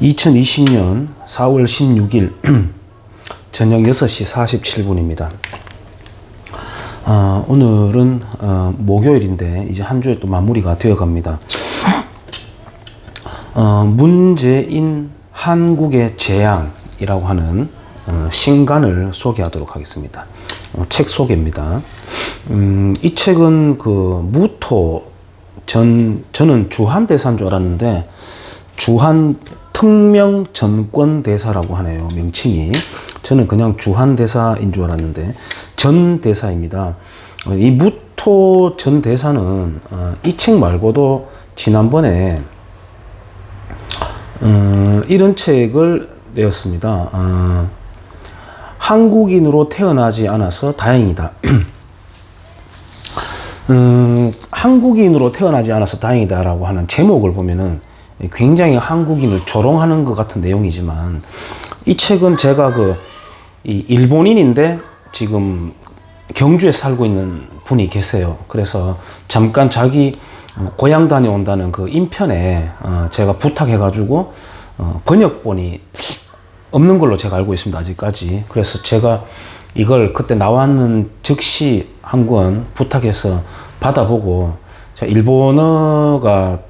2020년 4월 16일 저녁 6시 47분입니다. 오늘은 목요일인데 이제 한 주에 또 마무리가 되어 갑니다. 문재인 한국의 재앙이라고 하는 신간을 소개하도록 하겠습니다. 책 소개입니다. 이 책은 무토 저는 주한대사인 줄 알았는데 주한 특명 전권대사라고 하네요. 명칭이. 저는 그냥 주한대사인 줄 알았는데 전대사입니다. 이 무토 전대사는 이 책 말고도 지난번에 이런 책을 내었습니다. 한국인으로 태어나지 않아서 다행이다. 한국인으로 태어나지 않아서 다행이다라고 하는 제목을 보면은 굉장히 한국인을 조롱하는 것 같은 내용이지만, 이 책은 제가 이 일본인인데 지금 경주에 살고 있는 분이 계세요. 그래서 잠깐 자기 고향 다녀온다는 그 인편에 제가 부탁해가지고 번역본이 없는 걸로 제가 알고 있습니다. 아직까지. 그래서 제가 이걸 그때 나왔는 즉시 한 권 부탁해서 받아보고, 제가 일본어가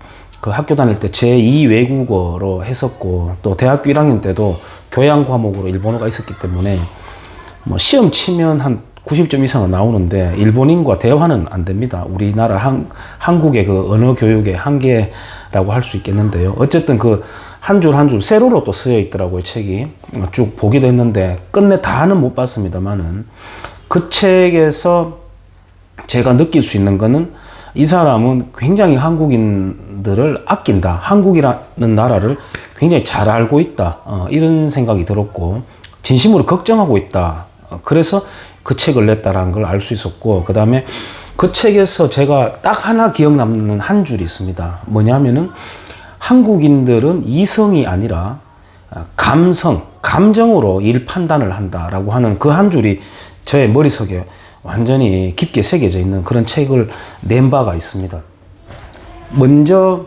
학교 다닐 때 제2 외국어로 했었고, 또 대학교 1학년 때도 교양 과목으로 일본어가 있었기 때문에 시험 치면 한 90점 이상은 나오는데 일본인과 대화는 안 됩니다. 우리나라 한국의 언어 교육의 한계라고 할 수 있겠는데요. 어쨌든 한 줄 한 줄 세로로 또 쓰여 있더라고요. 책이 쭉 보기도 했는데 끝내 다는 못 봤습니다만은, 그 책에서 제가 느낄 수 있는 거는 이 사람은 굉장히 한국인들을 아낀다. 한국이라는 나라를 굉장히 잘 알고 있다. 이런 생각이 들었고, 진심으로 걱정하고 있다. 그래서 그 책을 냈다라는 걸 알 수 있었고, 그 다음에 그 책에서 제가 딱 하나 기억 남는 한 줄이 있습니다. 뭐냐면은, 한국인들은 이성이 아니라 감정으로 일 판단을 한다라고 하는 그 한 줄이 저의 머릿속에 완전히 깊게 새겨져 있는 그런 책을 낸 바가 있습니다. 먼저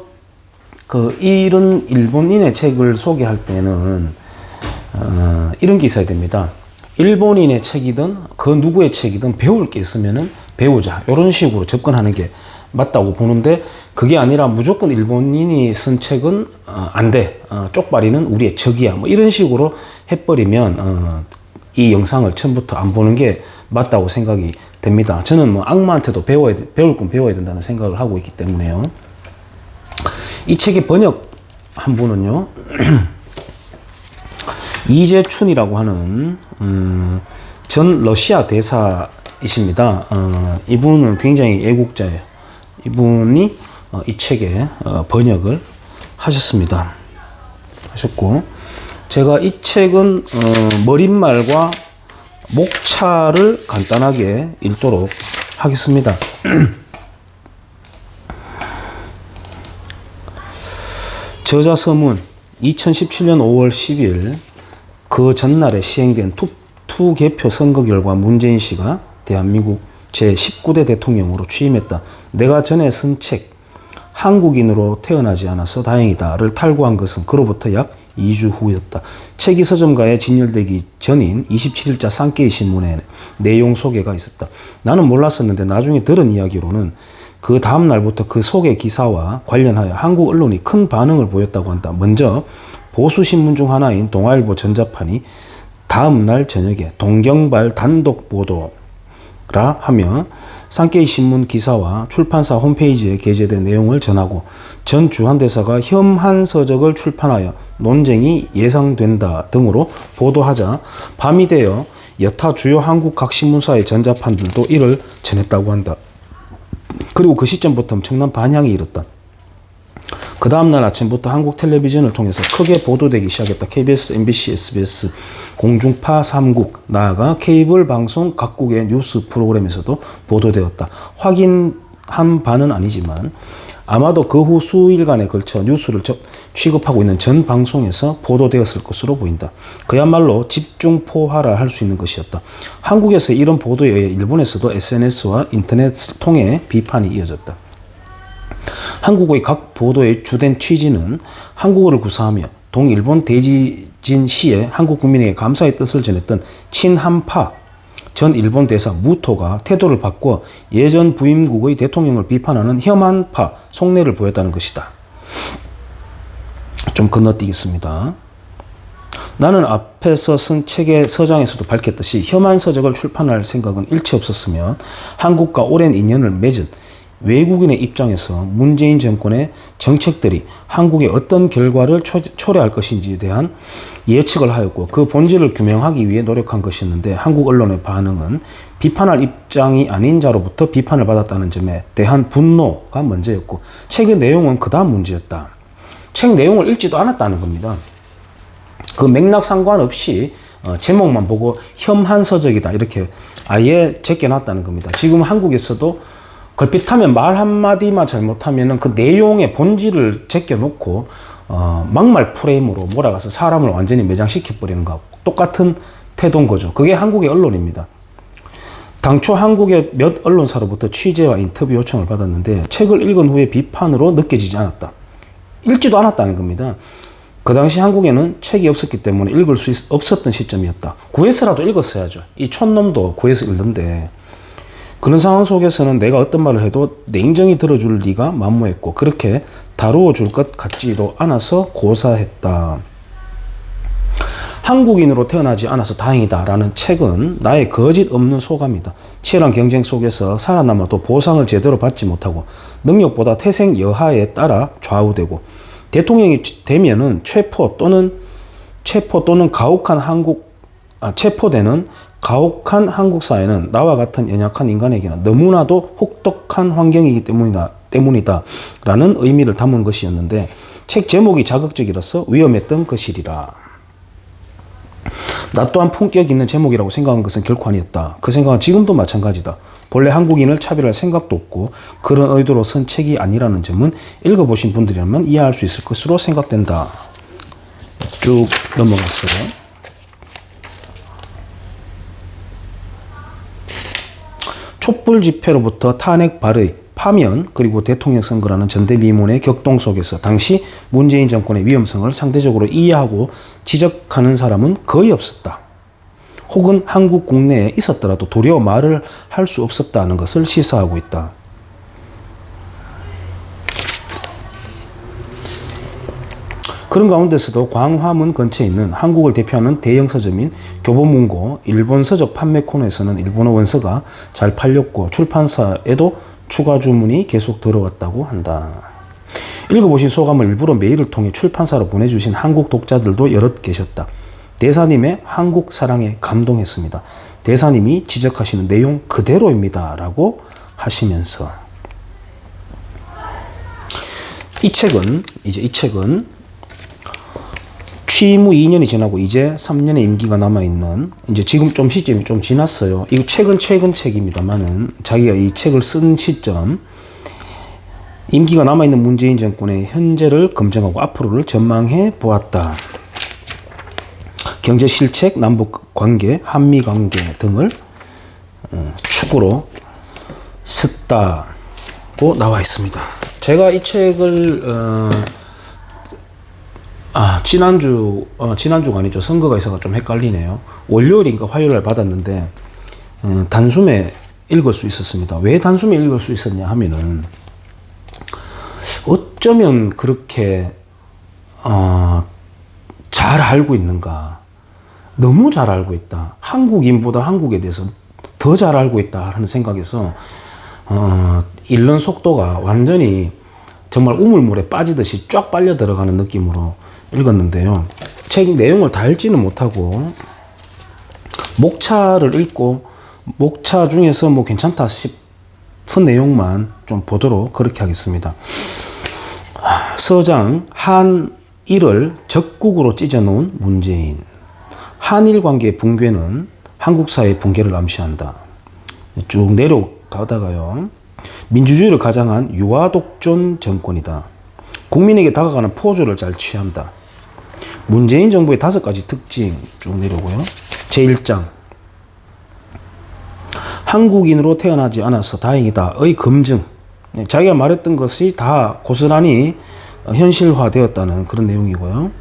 이런 일본인의 책을 소개할 때는 이런 게 있어야 됩니다. 일본인의 책이든 그 누구의 책이든 배울 게 있으면은 배우자, 이런 식으로 접근하는 게 맞다고 보는데, 그게 아니라 무조건 일본인이 쓴 책은 안 돼, 쪽발이는 우리의 적이야, 이런 식으로 해버리면 이 영상을 처음부터 안 보는 게 맞다고 생각이 됩니다. 저는 악마한테도 배울 건 배워야 된다는 생각을 하고 있기 때문에요. 이 책의 번역 한 분은요, 이재춘이라고 하는 전 러시아 대사이십니다. 이분은 굉장히 애국자예요. 이분이 이 책의 번역을 하셨습니다. 하셨고, 제가 이 책은 머릿말과 목차를 간단하게 읽도록 하겠습니다. 저자 서문 2017년 5월 10일 그 전날에 시행된 투개표 선거 결과 문재인 씨가 대한민국 제19대 대통령으로 취임했다. 내가 전에 쓴 책 한국인으로 태어나지 않아서 다행이다를 탈고한 것은 그로부터 약 2주 후였다. 책이 서점가에 진열되기 전인 27일자 산케이 신문에 내용 소개가 있었다. 나는 몰랐었는데 나중에 들은 이야기로는 그 다음 날부터 그 소개 기사와 관련하여 한국 언론이 큰 반응을 보였다고 한다. 먼저 보수 신문 중 하나인 동아일보 전자판이 다음 날 저녁에 동경발 단독 보도라 하며 산케이 신문 기사와 출판사 홈페이지에 게재된 내용을 전하고, 전 주한대사가 혐한 서적을 출판하여 논쟁이 예상된다 등으로 보도하자 밤이 되어 여타 주요 한국 각 신문사의 전자판들도 이를 전했다고 한다. 그리고 그 시점부터 엄청난 반향이 일었다. 그 다음날 아침부터 한국 텔레비전을 통해서 크게 보도되기 시작했다. KBS, MBC, SBS, 공중파 3국, 나아가 케이블 방송 각국의 뉴스 프로그램에서도 보도되었다. 확인한 바는 아니지만 아마도 그 후 수일간에 걸쳐 뉴스를 취급하고 있는 전 방송에서 보도되었을 것으로 보인다. 그야말로 집중포화라 할 수 있는 것이었다. 한국에서 이런 보도에 의해 일본에서도 SNS와 인터넷을 통해 비판이 이어졌다. 한국의 각 보도의 주된 취지는 한국어를 구사하며 동일본 대지진 시에 한국 국민에게 감사의 뜻을 전했던 친한파 전 일본 대사 무토가 태도를 바꿔 예전 부임국의 대통령을 비판하는 혐한파 속내를 보였다는 것이다. 좀 건너뛰겠습니다. 나는 앞에서 쓴 책의 서장에서도 밝혔듯이 혐한 서적을 출판할 생각은 일체 없었으며 한국과 오랜 인연을 맺은 외국인의 입장에서 문재인 정권의 정책들이 한국에 어떤 결과를 초래할 것인지에 대한 예측을 하였고 그 본질을 규명하기 위해 노력한 것이었는데 한국 언론의 반응은 비판할 입장이 아닌 자로부터 비판을 받았다는 점에 대한 분노가 먼저였고 책의 내용은 그 다음 문제였다. 책 내용을 읽지도 않았다는 겁니다. 그 맥락 상관없이 제목만 보고 혐한 서적이다 이렇게 아예 제껴놨다는 겁니다. 지금 한국에서도 걸핏하면 말 한마디만 잘못하면 그 내용의 본질을 제껴놓고 막말 프레임으로 몰아가서 사람을 완전히 매장시켜버리는 거하고 똑같은 태도인 거죠. 그게 한국의 언론입니다. 당초 한국의 몇 언론사로부터 취재와 인터뷰 요청을 받았는데 책을 읽은 후에 비판으로 느껴지지 않았다. 읽지도 않았다는 겁니다. 그 당시 한국에는 책이 없었기 때문에 읽을 수 없었던 시점이었다. 구해서라도 읽었어야죠. 이 촌놈도 구해서 읽는데 그런 상황 속에서는 내가 어떤 말을 해도 냉정히 들어줄 리가 만무했고 그렇게 다루어 줄 것 같지도 않아서 고사했다. 한국인으로 태어나지 않아서 다행이다 라는 책은 나의 거짓 없는 소감이다. 치열한 경쟁 속에서 살아남아도 보상을 제대로 받지 못하고 능력보다 태생 여하에 따라 좌우되고 대통령이 되면은 체포되는 가혹한 한국 사회는 나와 같은 연약한 인간에게는 너무나도 혹독한 환경이기 때문이다 라는 의미를 담은 것이었는데 책 제목이 자극적이라서 위험했던 것이리라. 나 또한 품격 있는 제목이라고 생각한 것은 결코 아니었다. 그 생각은 지금도 마찬가지다. 본래 한국인을 차별할 생각도 없고 그런 의도로 쓴 책이 아니라는 점은 읽어보신 분들이라면 이해할 수 있을 것으로 생각된다. 쭉 넘어갔어요. 촛불 집회로부터 탄핵 발의, 파면 그리고 대통령 선거라는 전대미문의 격동 속에서 당시 문재인 정권의 위험성을 상대적으로 이해하고 지적하는 사람은 거의 없었다. 혹은 한국 국내에 있었더라도 도리어 말을 할 수 없었다는 것을 시사하고 있다. 그런 가운데서도 광화문 근처에 있는 한국을 대표하는 대형 서점인 교보문고 일본 서적 판매 코너에서는 일본어 원서가 잘 팔렸고 출판사에도 추가 주문이 계속 들어왔다고 한다. 읽어보신 소감을 일부러 메일을 통해 출판사로 보내주신 한국 독자들도 여럿 계셨다. 대사님의 한국 사랑에 감동했습니다. 대사님이 지적하시는 내용 그대로입니다. 라고 하시면서 이 책은 취임 후 2년이 지나고 이제 3년의 임기가 남아있는 이제 지금 좀 시점이 좀 지났어요. 이거 최근 책입니다만은 자기가 이 책을 쓴 시점 임기가 남아있는 문재인 정권의 현재를 검증하고 앞으로를 전망해 보았다. 경제 실책, 남북 관계, 한미 관계 등을 축으로 썼다고 나와 있습니다. 제가 이 책을 지난주가 아니죠. 선거가 있어서 좀 헷갈리네요. 월요일인가 화요일날 받았는데 단숨에 읽을 수 있었습니다. 왜 단숨에 읽을 수 있었냐 하면은 어쩌면 그렇게 잘 알고 있는가. 너무 잘 알고 있다. 한국인보다 한국에 대해서 더 잘 알고 있다 하는 생각에서 읽는 속도가 완전히 정말 우물물에 빠지듯이 쫙 빨려 들어가는 느낌으로 읽었는데요. 책 내용을 다 읽지는 못하고 목차를 읽고 목차 중에서 뭐 괜찮다 싶은 내용만 좀 보도록 그렇게 하겠습니다. 서장 한일을 적국으로 찢어놓은 문재인. 한일 관계의 붕괴는 한국 사회의 붕괴를 암시한다. 쭉 내려가다가요. 민주주의를 가장한 유아독존 정권이다. 국민에게 다가가는 포즈를 잘 취한다. 문재인 정부의 5가지 특징 쭉 내려오고요. 제1장 한국인으로 태어나지 않아서 다행이다의 검증. 자기가 말했던 것이 다 고스란히 현실화되었다는 그런 내용이고요.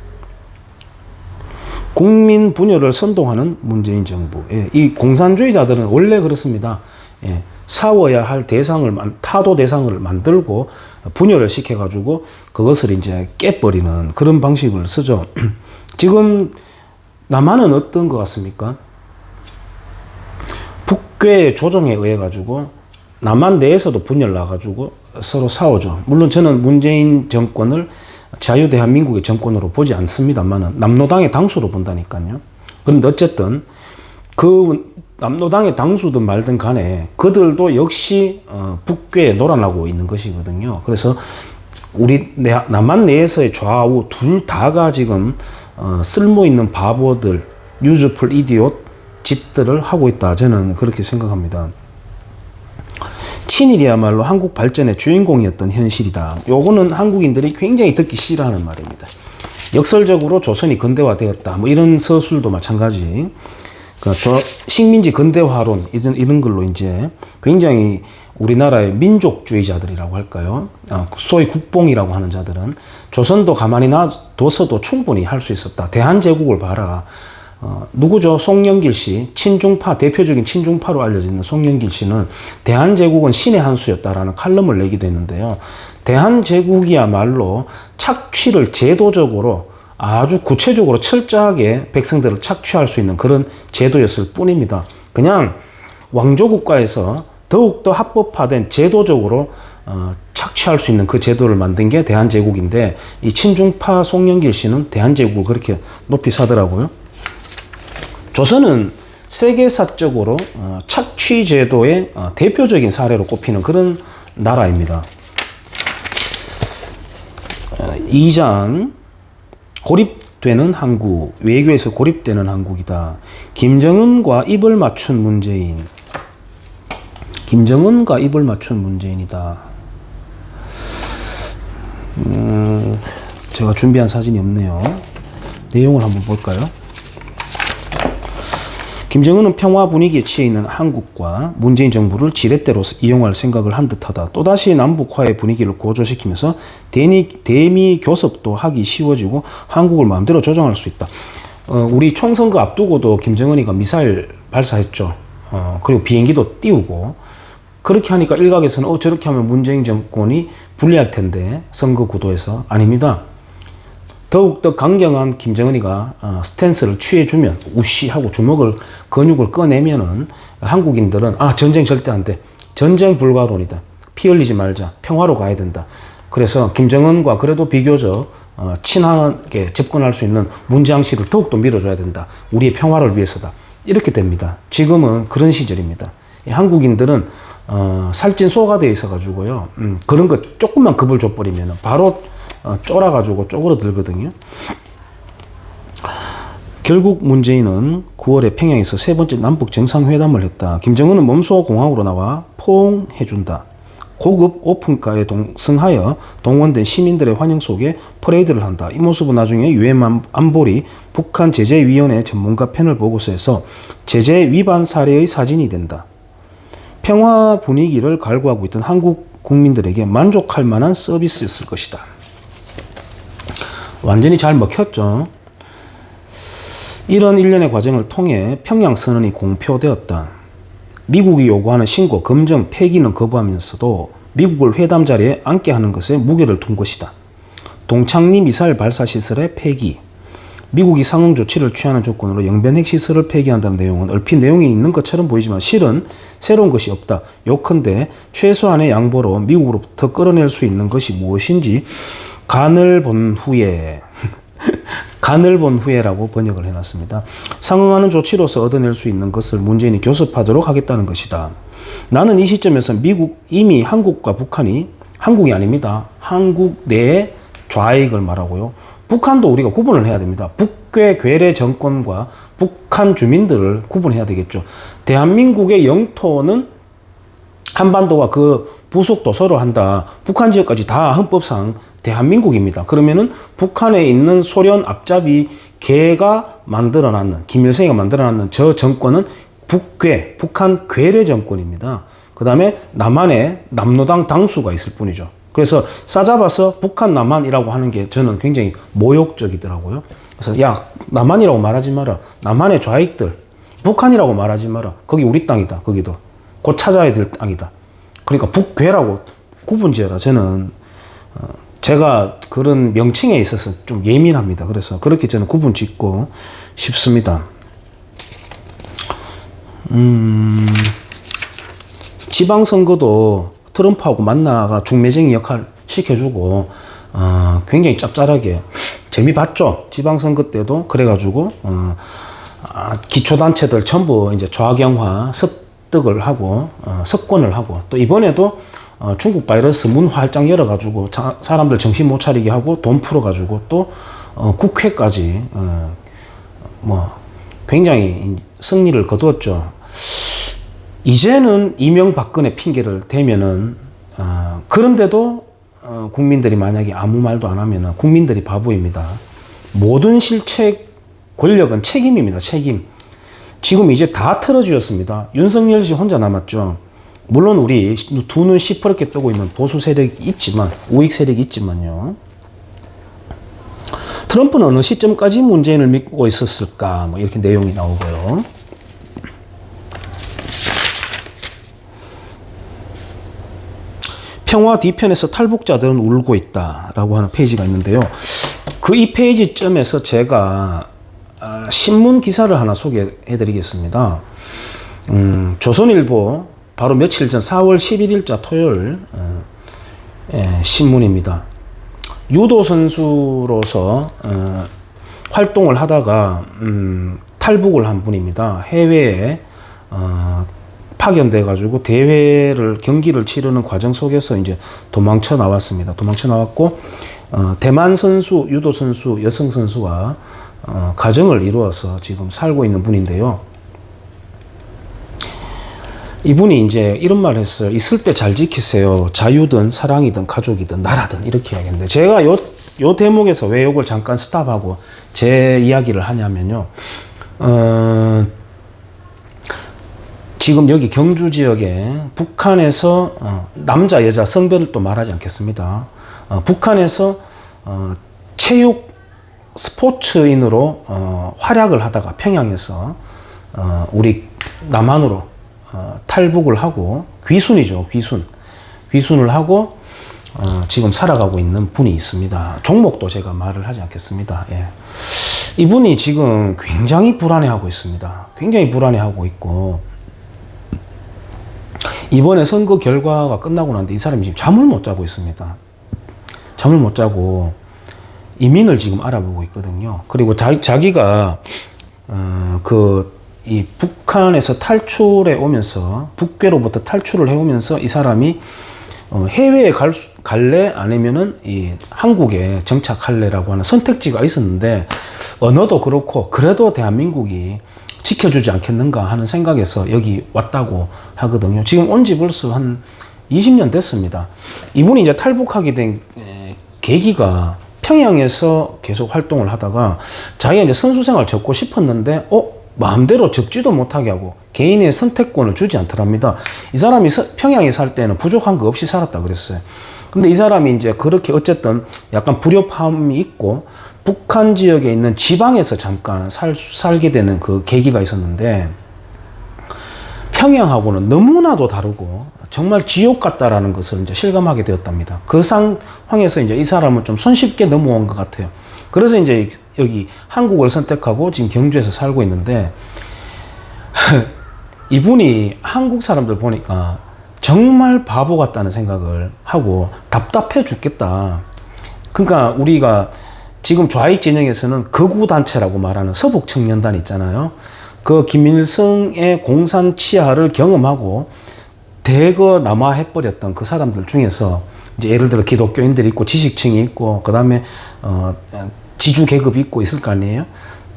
국민 분열을 선동하는 문재인 정부. 예, 이 공산주의자들은 원래 그렇습니다. 예, 싸워야 할 타도 대상을 만들고 분열을 시켜가지고 그것을 이제 깨버리는 그런 방식을 쓰죠. 지금 남한은 어떤 것 같습니까? 북괴 조정에 의해 가지고 남한 내에서도 분열 나가지고 서로 싸우죠. 물론 저는 문재인 정권을 자유 대한민국의 정권으로 보지 않습니다만은 남로당의 당수로 본다니까요. 그런데 어쨌든 그 남로당의 당수든 말든 간에 그들도 역시 북괴에 놀아나고 있는 것이거든요. 그래서 우리 남한 내에서의 좌우 둘 다가 지금 쓸모 있는 바보들, 유즈풀 이디엇 짓들을 하고 있다. 저는 그렇게 생각합니다. 친일이야말로 한국 발전의 주인공이었던 현실이다. 요거는 한국인들이 굉장히 듣기 싫어하는 말입니다. 역설적으로 조선이 근대화되었다. 뭐 이런 서술도 마찬가지. 식민지 근대화론 이런 걸로 이제 굉장히 우리나라의 민족주의자들이라고 할까요? 소위 국뽕이라고 하는 자들은 조선도 가만히 놔둬서도 충분히 할 수 있었다. 대한제국을 봐라. 누구죠? 송영길 씨, 대표적인 친중파로 알려지는 송영길 씨는 대한제국은 신의 한 수였다라는 칼럼을 내기도 했는데요. 대한제국이야말로 착취를 제도적으로 아주 구체적으로 철저하게 백성들을 착취할 수 있는 그런 제도였을 뿐입니다. 그냥 왕조국가에서 더욱더 합법화된 제도적으로 착취할 수 있는 그 제도를 만든 게 대한제국인데 이 친중파 송영길 씨는 대한제국을 그렇게 높이 사더라고요. 조선은 세계사적으로 착취 제도의 대표적인 사례로 꼽히는 그런 나라입니다. 2장 고립되는 한국, 외교에서 고립되는 한국이다. 김정은과 입을 맞춘 문재인. 김정은과 입을 맞춘 문재인이다. 제가 준비한 사진이 없네요. 내용을 한번 볼까요? 김정은은 평화 분위기에 취해 있는 한국과 문재인 정부를 지렛대로 이용할 생각을 한 듯하다. 또다시 남북화의 분위기를 고조시키면서 대미 교섭도 하기 쉬워지고 한국을 마음대로 조정할 수 있다. 우리 총선거 앞두고도 김정은이가 미사일 발사했죠. 그리고 비행기도 띄우고 그렇게 하니까 일각에서는 저렇게 하면 문재인 정권이 불리할 텐데 선거 구도에서 아닙니다. 더욱더 강경한 김정은이가 스탠스를 취해주면 우시하고 근육을 꺼내면은 한국인들은 전쟁 절대 안 돼. 전쟁 불가론이다. 피 흘리지 말자. 평화로 가야 된다. 그래서 김정은과 그래도 비교적 친하게 접근할 수 있는 문재인 씨를 더욱더 밀어줘야 된다. 우리의 평화를 위해서다. 이렇게 됩니다. 지금은 그런 시절입니다. 한국인들은 살찐 소가 돼 있어 가지고요. 그런 거 조금만 겁을 줘버리면 바로 쫄아가지고 쪼그러들거든요. 결국 문재인은 9월에 평양에서 세 번째 남북 정상회담을 했다. 김정은은 몸소 공항으로 나와 포옹해준다. 고급 오픈카에 동승하여 동원된 시민들의 환영 속에 퍼레이드를 한다. 이 모습은 나중에 유엔 안보리 북한 제재위원회 전문가 패널 보고서에서 제재 위반 사례의 사진이 된다. 평화 분위기를 갈구하고 있던 한국 국민들에게 만족할 만한 서비스였을 것이다. 완전히 잘 먹혔죠. 이런 일련의 과정을 통해 평양선언이 공표되었다. 미국이 요구하는 신고, 검정, 폐기는 거부하면서도 미국을 회담 자리에 앉게 하는 것에 무게를 둔 것이다. 동창리 미사일 발사 시설의 폐기, 미국이 상응 조치를 취하는 조건으로 영변 핵시설을 폐기한다는 내용은 얼핏 내용이 있는 것처럼 보이지만 실은 새로운 것이 없다. 요컨대 최소한의 양보로 미국으로부터 끌어낼 수 있는 것이 무엇인지 간을 본 후에라고 번역을 해놨습니다. 상응하는 조치로서 얻어낼 수 있는 것을 문재인이 교섭하도록 하겠다는 것이다. 나는 이 시점에서 이미 한국과 북한이, 한국이 아닙니다. 한국 내의 좌익을 말하고요. 북한도 우리가 구분을 해야 됩니다. 북괴 괴뢰 정권과 북한 주민들을 구분해야 되겠죠. 대한민국의 영토는 한반도와 그 부속도 서로 한다. 북한 지역까지 다 헌법상 대한민국입니다. 그러면은 북한에 있는 소련 앞잡이 걔가 만들어놨는, 김일성이가 만들어놨는 저 정권은 북한 괴뢰 정권입니다. 그 다음에 남한에 남로당 당수가 있을 뿐이죠. 그래서 싸잡아서 북한 남한이라고 하는 게 저는 굉장히 모욕적이더라고요. 그래서 야, 남한이라고 말하지 마라. 남한의 좌익들, 북한이라고 말하지 마라. 거기 우리 땅이다. 거기도 곧 찾아야 될 땅이다. 그러니까 북괴라고 구분지어라. 저는 제가 그런 명칭에 있어서 좀 예민합니다. 그래서 그렇게 저는 구분 짓고 싶습니다. 지방선거도 트럼프하고 만나가 중매쟁이 역할 시켜주고 굉장히 짭짤하게 재미 봤죠. 지방선거 때도 그래가지고 기초단체들 전부 이제 좌경화 습득을 하고 석권을 하고 또 이번에도 중국 바이러스 문 활짝 열어가지고 사람들 정신 못 차리게 하고 돈 풀어가지고 또 국회까지 뭐 굉장히 승리를 거두었죠. 이제는 이명박근혜 핑계를 대면은 그런데도 국민들이 만약에 아무 말도 안 하면은 국민들이 바보입니다. 모든 실책 권력은 책임입니다. 책임. 지금 이제 다 틀어주었습니다. 윤석열 씨 혼자 남았죠. 물론 우리 두 눈 시퍼렇게 뜨고 있는 보수 세력이 있지만, 우익 세력이 있지만요. 트럼프는 어느 시점까지 문재인을 믿고 있었을까? 뭐 이렇게 내용이 나오고요. 평화 뒤편에서 탈북자들은 울고 있다라고 하는 페이지가 있는데요. 이 페이지점에서 제가 신문 기사를 하나 소개해 드리겠습니다. 조선일보 바로 며칠 전 4월 11일자 토요일 신문입니다. 유도 선수로서 활동을 하다가 탈북을 한 분입니다. 해외에 파견돼 가지고 경기를 치르는 과정 속에서 이제 도망쳐 나왔습니다. 도망쳐 나왔고 대만 선수, 유도 선수, 여성 선수와 가정을 이루어서 지금 살고 있는 분인데요. 이분이 이제 이런 말을 했어요. 있을 때 잘 지키세요. 자유든 사랑이든 가족이든 나라든 이렇게 이야기했는데 제가 요 대목에서 왜 이걸 잠깐 스탑하고 제 이야기를 하냐면요. 지금 여기 경주 지역에 북한에서 남자 여자 성별을 또 말하지 않겠습니다. 북한에서 체육 스포츠인으로 활약을 하다가 평양에서 우리 남한으로 탈북을 하고 귀순이죠. 귀순을 하고 지금 살아가고 있는 분이 있습니다. 종목도 제가 말을 하지 않겠습니다. 예. 이분이 지금 굉장히 불안해하고 있습니다. 굉장히 불안해하고 있고 이번에 선거 결과가 끝나고 난데 이 사람이 지금 잠을 못 자고 있습니다. 잠을 못 자고 이민을 지금 알아보고 있거든요. 그리고 자기가 이 북한에서 탈출해 오면서 북괴로부터 탈출을 해오면서 이 사람이 해외에 갈래 아니면은 이 한국에 정착할래라고 하는 선택지가 있었는데 언어도 그렇고 그래도 대한민국이 지켜주지 않겠는가 하는 생각에서 여기 왔다고 하거든요. 지금 온 지 벌써 한 20년 됐습니다. 이분이 이제 탈북하게 된 계기가 평양에서 계속 활동을 하다가 자기가 이제 선수 생활 접고 싶었는데 마음대로 접지도 못하게 하고 개인의 선택권을 주지 않더랍니다. 이 사람이 평양에 살 때는 부족한 거 없이 살았다 그랬어요. 근데 이 사람이 이제 그렇게 어쨌든 약간 불협화음이 있고 북한 지역에 있는 지방에서 잠깐 살게 되는 그 계기가 있었는데 평양하고는 너무나도 다르고 정말 지옥 같다라는 것을 이제 실감하게 되었답니다. 그 상황에서 이제 이 사람은 좀 손쉽게 넘어온 것 같아요. 그래서 이제 여기 한국을 선택하고 지금 경주에서 살고 있는데 이분이 한국 사람들 보니까 정말 바보 같다는 생각을 하고 답답해 죽겠다. 그러니까 우리가 지금 좌익 진영에서는 극우단체라고 말하는 서북청년단 있잖아요. 그 김일성의 공산 치하를 경험하고 대거 남하해버렸던 그 사람들 중에서 이제 예를 들어 기독교인들이 있고 지식층이 있고 그 다음에 지주 계급이 있고 있을 거 아니에요.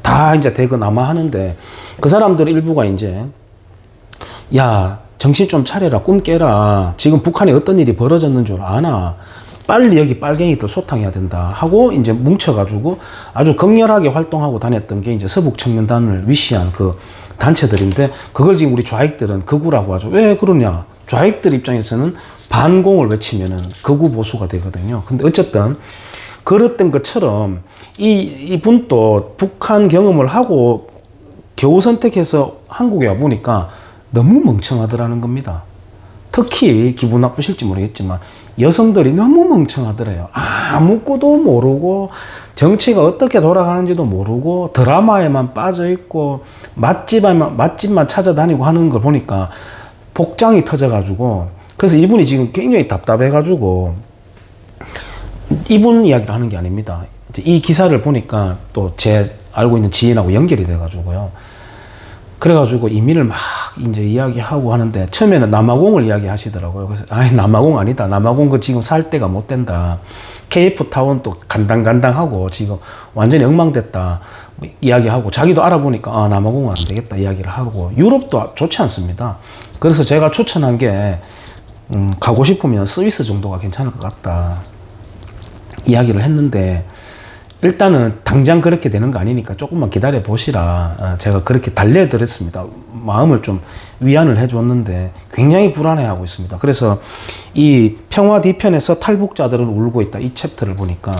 다 이제 대거 남하하는데 그 사람들 일부가 이제 야 정신 좀 차려라, 꿈 깨라, 지금 북한에 어떤 일이 벌어졌는 줄 아나, 빨리 여기 빨갱이들 소탕해야 된다 하고 이제 뭉쳐가지고 아주 격렬하게 활동하고 다녔던 게 이제 서북청년단을 위시한 그 단체들인데 그걸 지금 우리 좌익들은 극우라고 하죠. 왜 그러냐? 좌익들 입장에서는 반공을 외치면은 극우 보수가 되거든요. 근데 어쨌든 그랬던 것처럼 이분도 북한 경험을 하고 겨우 선택해서 한국에 와 보니까 너무 멍청하더라는 겁니다. 특히 기분 나쁘실지 모르겠지만 여성들이 너무 멍청하더래요. 아무것도 모르고 정치가 어떻게 돌아가는지도 모르고 드라마에만 빠져있고 맛집만 찾아다니고 하는 걸 보니까 복장이 터져가지고, 그래서 이분이 지금 굉장히 답답해가지고 이분 이야기를 하는 게 아닙니다. 이 기사를 보니까 또 제 알고 있는 지인하고 연결이 돼가지고요. 그래가지고 이민을 막 이제 이야기하고 하는데 처음에는 남아공을 이야기하시더라고요. 그래서 남아공 아니다. 남아공 그 지금 살 때가 못 된다. KF타운 또 간당간당하고 지금 완전히 엉망됐다. 뭐 이야기하고 자기도 알아보니까 남아공은 안 되겠다 이야기를 하고, 유럽도 좋지 않습니다. 그래서 제가 추천한 게 가고 싶으면 스위스 정도가 괜찮을 것 같다 이야기를 했는데, 일단은 당장 그렇게 되는 거 아니니까 조금만 기다려 보시라 제가 그렇게 달래드렸습니다. 마음을 좀 위안을 해줬는데 굉장히 불안해하고 있습니다. 그래서 이 평화 뒤편에서 탈북자들은 울고 있다, 이 챕터를 보니까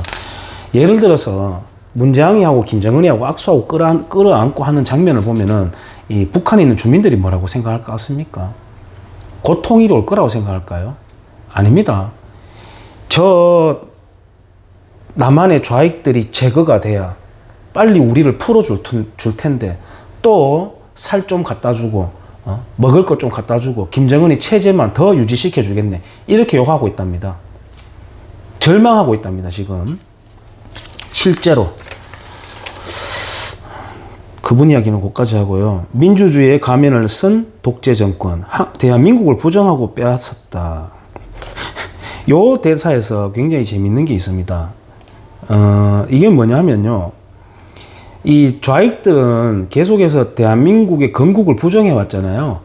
예를 들어서 문재앙이하고 김정은이하고 악수하고 끌어안고 하는 장면을 보면은 이 북한에 있는 주민들이 뭐라고 생각할 것 같습니까? 곧 통일이 올 거라고 생각할까요? 아닙니다. 남한의 좌익들이 제거가 돼야 빨리 우리를 풀어줄 텐데 또 살 좀 갖다 주고 먹을 것 좀 갖다 주고 김정은이 체제만 더 유지시켜 주겠네, 이렇게 욕하고 있답니다. 절망하고 있답니다. 지금 실제로 그분 이야기는 거기까지 하고요. 민주주의의 가면을 쓴 독재 정권, 대한민국을 부정하고 빼앗았다. 요 대사에서 굉장히 재밌는 게 있습니다. 이게 뭐냐면요. 이 좌익들은 계속해서 대한민국의 건국을 부정해 왔잖아요.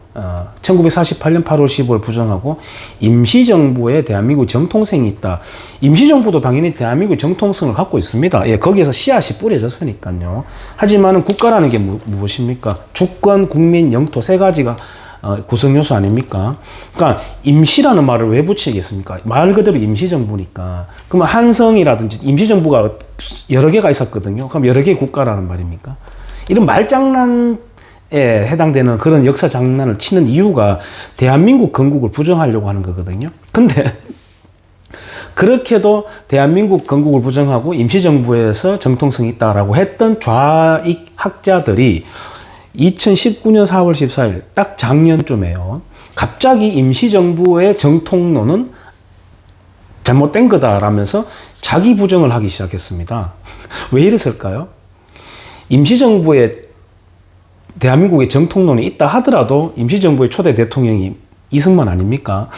1948년 8월 15일 부정하고, 임시정부에 대한민국 정통성이 있다. 임시정부도 당연히 대한민국 정통성을 갖고 있습니다. 예, 거기에서 씨앗이 뿌려졌으니까요. 하지만은 국가라는 게 무엇입니까? 주권, 국민, 영토 세 가지가 구성요소 아닙니까? 그러니까 임시라는 말을 왜 붙이겠습니까? 말 그대로 임시정부니까. 그러면 한성이라든지 임시정부가 여러 개가 있었거든요. 그럼 여러 개의 국가라는 말입니까? 이런 말장난에 해당되는 그런 역사 장난을 치는 이유가 대한민국 건국을 부정하려고 하는 거거든요. 근데 그렇게도 대한민국 건국을 부정하고 임시정부에서 정통성이 있다라고 했던 좌익 학자들이 2019년 4월 14일 딱 작년쯤에요. 갑자기 임시정부의 정통론은 잘못된 거다라면서 자기 부정을 하기 시작했습니다. 왜 이랬을까요? 임시정부의 대한민국의 정통론이 있다 하더라도 임시정부의 초대 대통령이 이승만 아닙니까?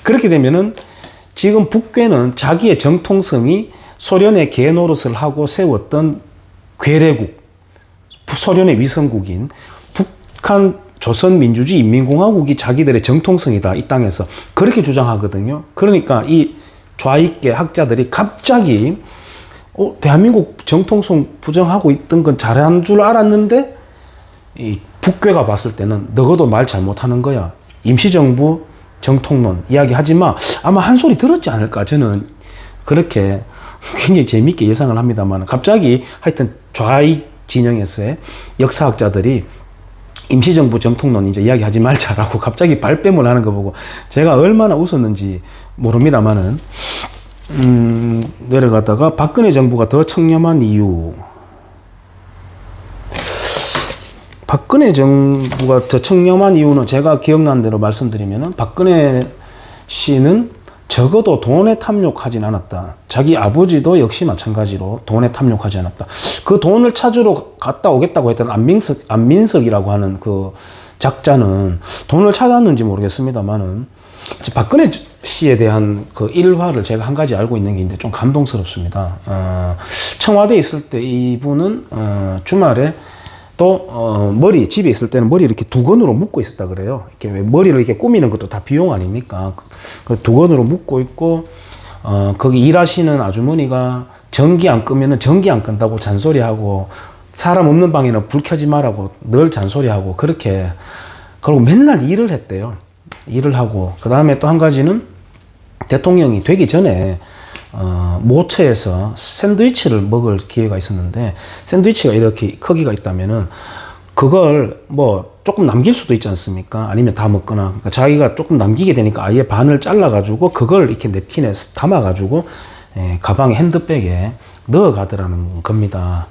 그렇게 되면은 지금 북괴는 자기의 정통성이 소련의 개 노릇을 하고 세웠던 괴뢰국, 소련의 위성국인 북한 조선민주주의인민공화국이 자기들의 정통성이다, 이 땅에서 그렇게 주장하거든요. 그러니까 이 좌익계 학자들이 갑자기 대한민국 정통성 부정하고 있던 건 잘한 줄 알았는데, 이 북괴가 봤을 때는 너희도 말 잘못하는 거야, 임시정부 정통론 이야기하지 마, 아마 한 소리 들었지 않을까, 저는 그렇게 굉장히 재미있게 예상을 합니다만, 갑자기 하여튼 좌익 진영에서의 역사학자들이 임시정부 정통론 이제 이야기하지 말자라고 갑자기 발뺌을 하는 거 보고 제가 얼마나 웃었는지 모릅니다만은, 내려가다가 박근혜 정부가 더 청렴한 이유. 박근혜 정부가 더 청렴한 이유는 제가 기억나는 대로 말씀드리면은, 박근혜 씨는 적어도 돈에 탐욕하진 않았다. 자기 아버지도 역시 마찬가지로 돈에 탐욕하지 않았다. 그 돈을 찾으러 갔다 오겠다고 했던 안민석이라고 하는 그 작자는 돈을 찾았는지 모르겠습니다만은, 박근혜 씨에 대한 그 일화를 제가 한 가지 알고 있는 게 있는데 좀 감동스럽습니다. 청와대에 있을 때 이분은 주말에 또 집에 있을 때는 머리를 이렇게 두건으로 묶고 있었다 그래요. 이렇게 머리를 이렇게 꾸미는 것도 다 비용 아닙니까? 그 두건으로 묶고 있고, 거기 일하시는 아주머니가 전기 안 끄면은 전기 안 끈다고 잔소리하고, 사람 없는 방에는 불 켜지 말라고 늘 잔소리하고, 그렇게, 그리고 맨날 일을 했대요. 일을 하고, 그 다음에 또 한 가지는 대통령이 되기 전에 모처에서 샌드위치를 먹을 기회가 있었는데, 샌드위치가 이렇게 크기가 있다면은 그걸 뭐 조금 남길 수도 있지 않습니까? 아니면 다 먹거나. 그러니까 자기가 조금 남기게 되니까 아예 반을 잘라가지고 그걸 이렇게 냅킨에 담아가지고 가방에 핸드백에 넣어가더라는 겁니다.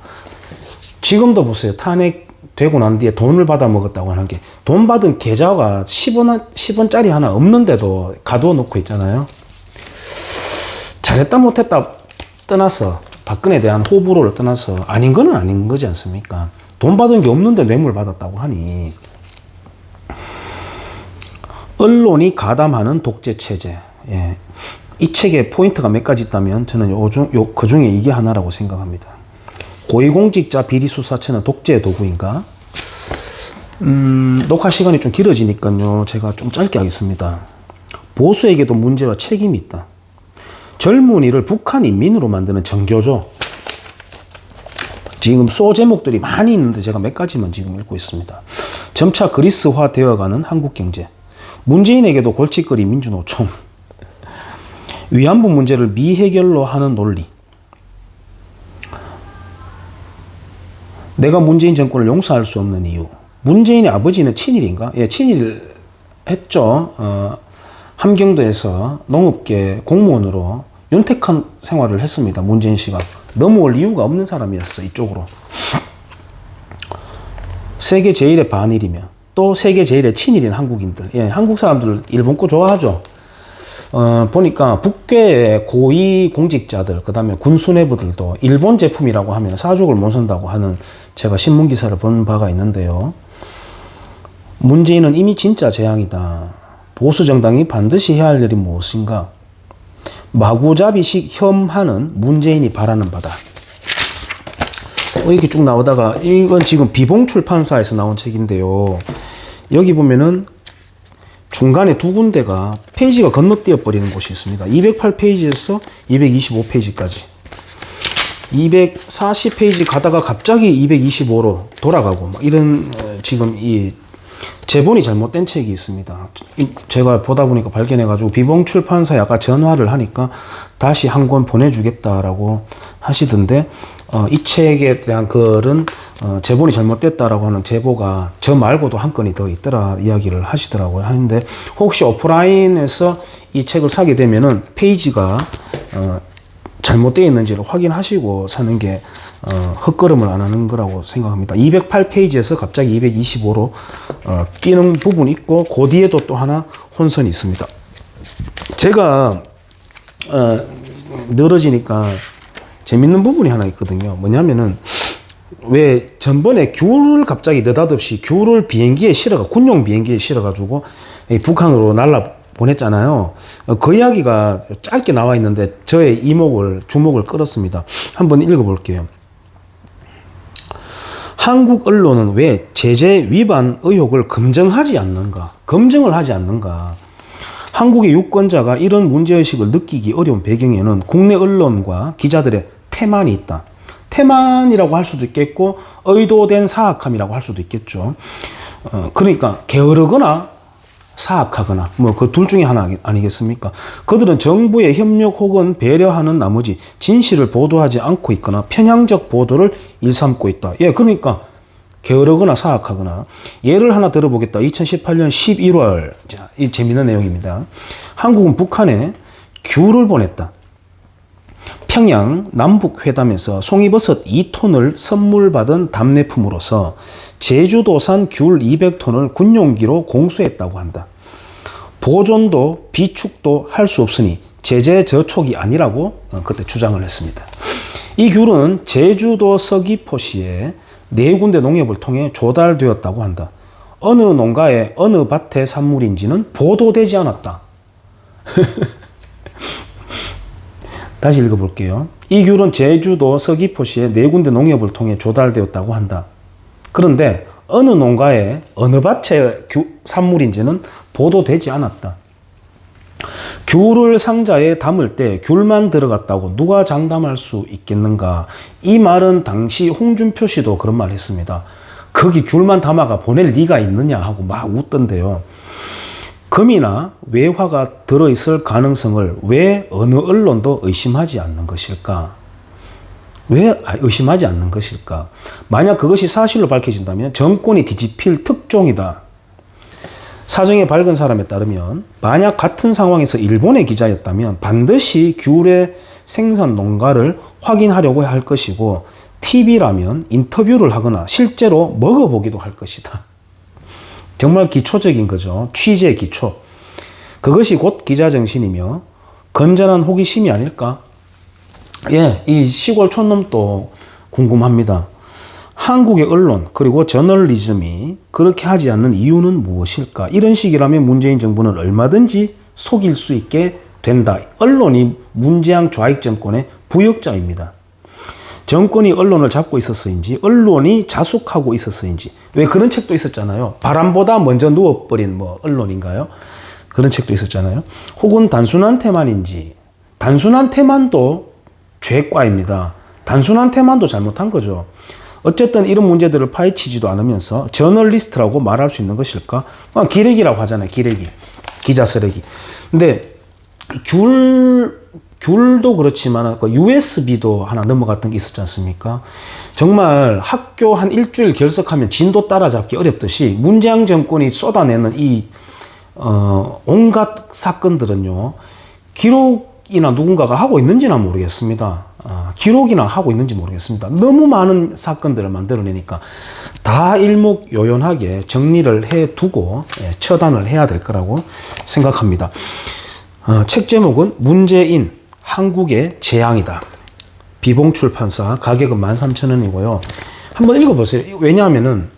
지금도 보세요. 탄핵되고 난 뒤에 돈을 받아 먹었다고 하는 게, 돈 받은 계좌가 10원짜리 하나 없는데도 가둬 놓고 있잖아요. 잘했다 못했다 떠나서, 박근혜에 대한 호불호를 떠나서 아닌 거는 아닌 거지 않습니까? 돈 받은 게 없는데 뇌물 받았다고 하니. 언론이 가담하는 독재 체제. 예. 이 책에 포인트가 몇 가지 있다면 저는 그 중에 이게 하나라고 생각합니다. 고위공직자 비리수사처는 독재의 도구인가? 녹화 시간이 좀 길어지니까요. 제가 좀 짧게 하겠습니다. 보수에게도 문제와 책임이 있다. 젊은이를 북한 인민으로 만드는 정교조. 지금 소 제목들이 많이 있는데 제가 몇 가지만 지금 읽고 있습니다. 점차 그리스화 되어가는 한국경제. 문재인에게도 골칫거리 민주노총. 위안부 문제를 미해결로 하는 논리. 내가 문재인 정권을 용서할 수 없는 이유. 문재인의 아버지는 친일인가? 예, 친일 했죠. 함경도에서 농업계 공무원으로 윤택한 생활을 했습니다. 문재인 씨가. 넘어올 이유가 없는 사람이었어, 이쪽으로. 세계 제일의 반일이며 또 세계 제일의 친일인 한국인들. 예, 한국 사람들 일본 거 좋아하죠. 보니까 북괴의 고위 공직자들, 그 다음에 군수뇌부들도 일본 제품이라고 하면 사족을 못 선다고 하는 제가 신문 기사를 본 바가 있는데요. 문재인은 이미 진짜 재앙이다. 보수 정당이 반드시 해야 할 일이 무엇인가? 마구잡이식 혐하는 문재인이 바라는 바다. 이렇게 쭉 나오다가, 이건 지금 비봉출판사에서 나온 책인데요. 여기 보면은 중간에 두 군데가 페이지가 건너뛰어 버리는 곳이 있습니다. 208페이지에서 225페이지까지. 240페이지 가다가 갑자기 225로 돌아가고, 막 이런, 지금 이 제본이 잘못된 책이 있습니다. 제가 보다 보니까 발견해가지고 비봉출판사에 아까 전화를 하니까 다시 한 권 보내주겠다라고 하시던데, 이 책에 대한 글은 제본이 잘못됐다라고 하는 제보가 저 말고도 한 건이 더 있더라 이야기를 하시더라고요. 하는데 혹시 오프라인에서 이 책을 사게 되면은 페이지가 잘못되어 있는지를 확인하시고 사는 게 헛걸음을 안 하는 거라고 생각합니다. 208페이지에서 갑자기 225로 뛰는 부분이 있고, 그 뒤에도 또 하나 혼선이 있습니다. 제가 늘어지니까 재밌는 부분이 하나 있거든요. 뭐냐면은, 왜 전번에 귤을 갑자기 느닷없이 귤을 비행기에 실어가, 군용 비행기에 실어가지고 북한으로 날라 보냈잖아요. 그 이야기가 짧게 나와 있는데 저의 주목을 끌었습니다. 한번 읽어볼게요. 한국 언론은 왜 제재 위반 의혹을 검증을 하지 않는가? 한국의 유권자가 이런 문제의식을 느끼기 어려운 배경에는 국내 언론과 기자들의 태만이 있다. 태만이라고 할 수도 있겠고, 의도된 사악함이라고 할 수도 있겠죠. 그러니까 게으르거나 사악하거나 뭐 그 둘 중에 하나 아니겠습니까? 그들은 정부의 협력 혹은 배려하는 나머지 진실을 보도하지 않고 있거나 편향적 보도를 일삼고 있다. 예, 그러니까 게으르거나 사악하거나. 예를 하나 들어보겠다. 2018년 11월. 자, 이 재미있는 내용입니다. 한국은 북한에 귤을 보냈다. 평양 남북회담에서 송이버섯 2톤을 선물받은 답례품으로서 제주도산 귤 200톤을 군용기로 공수했다고 한다. 보존도 비축도 할 수 없으니 제재 저촉이 아니라고 그때 주장을 했습니다. 이 귤은 제주도 서귀포시에 4군데 농협을 통해 조달되었다고 한다. 어느 농가의 어느 밭의 산물인지는 보도되지 않았다. 다시 읽어볼게요. 이 귤은 제주도 서귀포시에 4군데 농협을 통해 조달되었다고 한다. 그런데 어느 농가의 어느 밭의 산물인지는 보도되지 않았다. 귤을 상자에 담을 때 귤만 들어갔다고 누가 장담할 수 있겠는가? 이 말은 당시 홍준표 씨도 그런 말 했습니다. 거기 귤만 담아가 보낼 리가 있느냐 하고 막 웃던데요. 금이나 외화가 들어있을 가능성을 왜 어느 언론도 의심하지 않는 것일까? 왜 의심하지 않는 것일까? 만약 그것이 사실로 밝혀진다면 정권이 뒤집힐 특종이다. 사정이 밝은 사람에 따르면 만약 같은 상황에서 일본의 기자였다면 반드시 귤의 생산 농가를 확인하려고 할 것이고 TV라면 인터뷰를 하거나 실제로 먹어보기도 할 것이다. 정말 기초적인 거죠. 취재 기초. 그것이 곧 기자 정신이며 건전한 호기심이 아닐까? 예, 이 시골 촌놈도 궁금합니다. 한국의 언론 그리고 저널리즘이 그렇게 하지 않는 이유는 무엇일까? 이런 식이라면 문재인 정부는 얼마든지 속일 수 있게 된다. 언론이 문재양 좌익 정권의 부역자입니다. 정권이 언론을 잡고 있었어인지 언론이 자숙하고 있었어인지 왜 그런 책도 있었잖아요. 바람보다 먼저 누워버린 언론인가요? 그런 책도 있었잖아요. 혹은 단순한 태만인지 단순한 태만도 죄과입니다. 단순한 태만도 잘못한 거죠. 어쨌든 이런 문제들을 파헤치지도 않으면서 저널리스트라고 말할 수 있는 것일까? 기레기라고 하잖아요. 기레기. 기자 쓰레기. 근데 귤도 그렇지만 USB도 하나 넘어갔던 게 있었지 않습니까? 정말 학교 한 일주일 결석하면 진도 따라잡기 어렵듯이 문재양 정권이 쏟아내는 이 온갖 사건들은요. 기록이나 누군가가 하고 있는지는 모르겠습니다. 기록이나 하고 있는지 모르겠습니다. 너무 많은 사건들을 만들어내니까 다 일목요연하게 정리를 해두고 처단을 해야 될 거라고 생각합니다. 책 제목은 문재인 한국의 재앙이다. 비봉출판사, 가격은 13,000원이고요. 한번 읽어보세요. 왜냐하면은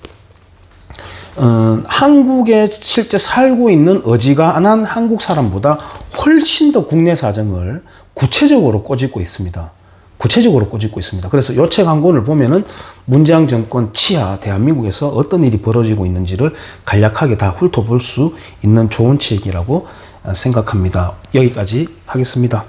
한국에 실제 살고 있는 어지간한 한국 사람보다 훨씬 더 국내 사정을 구체적으로 꼬집고 있습니다. 그래서 이 책 한 권을 보면은 문재양 정권 치하 대한민국에서 어떤 일이 벌어지고 있는지를 간략하게 다 훑어볼 수 있는 좋은 책이라고 생각합니다. 여기까지 하겠습니다.